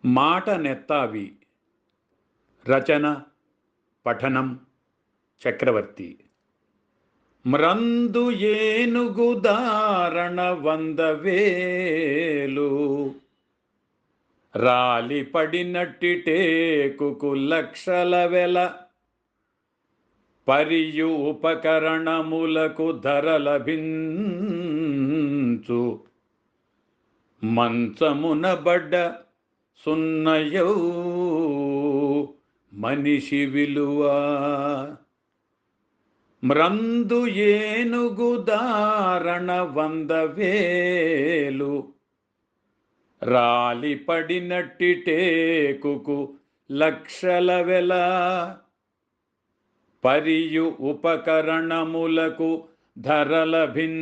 మాట నెత్తావి. రచన పఠనం చక్రవర్తి. మ్రందు ఏనుగు దారణ 100,000 రాలి పడినట్టి టేకుకు లక్షల వెల మరియు ఉపకరణములకు ధర లభించు మంచమున బడ్డ సున్నయౌ మనిషి విలువ. మ్రందు ఏనుగు దారణ 100,000 రాలి పడినట్టి టేకుకు లక్షల వెల మరియు ఉపకరణములకు ధర లభించు